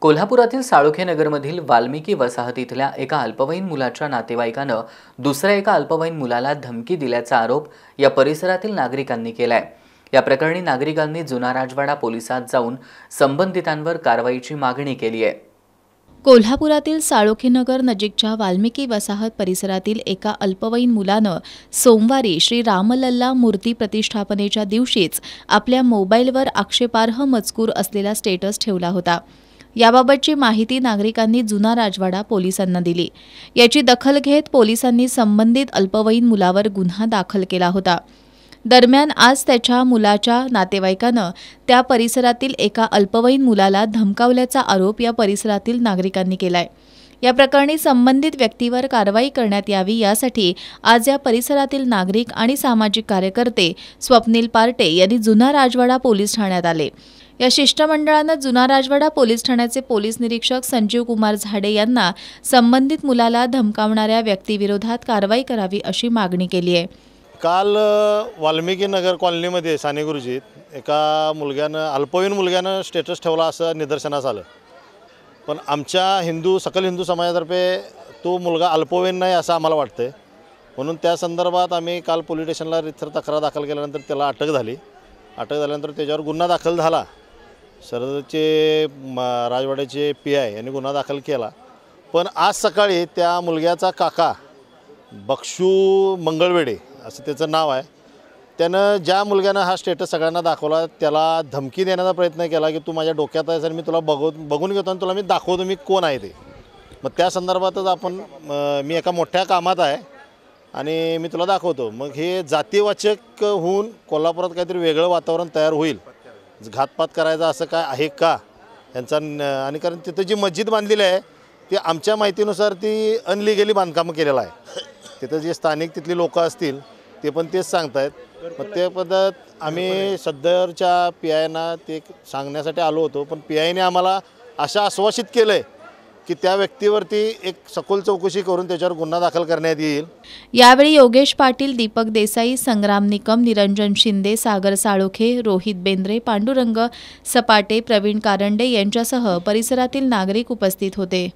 कोल्हापुरातील साळोखे नगरमधील वाल्मिकी वसाहतीतल्या एका अल्पवयीन मुलाच्या नातेवाईकानं दुसऱ्या एका अल्पवयीन मुलाला धमकी दिल्याचा आरोप या परिसरातील नागरिकांनी केलाय। या प्रकरणी नागरिकांनी जुना राजवाडा पोलिसात जाऊन संबंधितांवर कारवाईची मागणी केली आहे। कोल्हापुरातील साळोखेनगर नजीकच्या वाल्मिकी वसाहत परिसरातील एका अल्पवयीन मुलानं सोमवारी श्री रामलल्ला मूर्ती प्रतिष्ठापनेच्या दिवशीच आपल्या मोबाईलवर आक्षेपार्ह मजकूर असलेला स्टेटस ठेवला होता। याबाबतची माहिती नागरिकांनी जुना राजवाडा पोलिसांना दिली। याची दखल घेत पोलिसांनी संबंधित अल्पवयीन मुलावर गुन्हा दाखल केला होता। दरम्यान आज त्याच्या मुलाच्या नातेवाईकानं त्या परिसरातील एका अल्पवयीन मुलाला धमकावल्याचा आरोप या परिसरातील नागरिकांनी केलाय। या प्रकरणी संबंधित व्यक्तीवर कारवाई करण्यात यावी यासाठी आज या परिसरातील नागरिक आणि सामाजिक कार्यकर्ते स्वप्नील पार्टे यांनी जुना राजवाडा पोलीस ठाण्यात आले। या शिष्टमंडळानं जुना राजवाडा पोलीस ठाण्याचे पोलीस निरीक्षक संजीव कुमार झाडे यांना संबंधित मुलाला धमकावणाऱ्या व्यक्तीविरोधात कारवाई करावी अशी मागणी केली आहे। काल वाल्मिकी नगर कॉलनीमध्ये साने गुरुजीत एका मुलग्यानं अल्पवयीन मुलग्यानं स्टेटस ठेवला असं निदर्शनास आलं। पण आमच्या सकल हिंदू समाजातर्फे तो मुलगा अल्पवयीन नाही असं आम्हाला वाटतंय, म्हणून त्या संदर्भात आम्ही काल पोलीस स्टेशनला रितसर तक्रार दाखल केल्यानंतर त्याला अटक झाली। अटक झाल्यानंतर त्याच्यावर गुन्हा दाखल झाला। सरदचे राजवाड्याचे PI यांनी गुन्हा दाखल केला। पण आज सकाळी त्या मुलग्याचा काका बक्षू मंगळवेडे असं त्याचं नाव आहे, त्यानं ज्या मुलग्यानं हा स्टेटस सगळ्यांना दाखवला त्याला धमकी देण्याचा प्रयत्न केला की तू माझ्या डोक्यात आहेस आणि मी तुला बघून घेतो आणि तुला मी दाखवतो मी कोण आहे ते। मग त्या संदर्भातच मी एका मोठ्या कामात आहे आणि मी तुला दाखवतो। मग हे जातीवाचक होऊन कोल्हापुरात काहीतरी वेगळं वातावरण तयार होईल, घातपात करायचा असं काय आहे का यांचा। आणि कारण तिथं जी मस्जिद बांधलेली आहे ती आमच्या माहितीनुसार ती अनलिगली बांधकाम केलेलं आहे। तिथं जे स्थानिक तिथली लोक असतील ते पण तेच सांगतायत। मग ते पद्धत आम्ही सदरच्या PIना ते सांगण्यासाठी आलो होतो, पण PIने आम्हाला असं आश्वासित केलं आहे की त्या व्यक्तीवरती एक सखोल चौकशी करून त्याच्यावर गुन्हा दाखल करण्यात येईल। यावेळी योगेश पाटील, दीपक देसाई, संग्राम निकम, निरंजन शिंदे, सागर साळोखे, रोहित बेंद्रे, पांडुरंग सपाटे, प्रवीण कारंडे यांच्यासह परिसरातील नागरिक उपस्थित होते।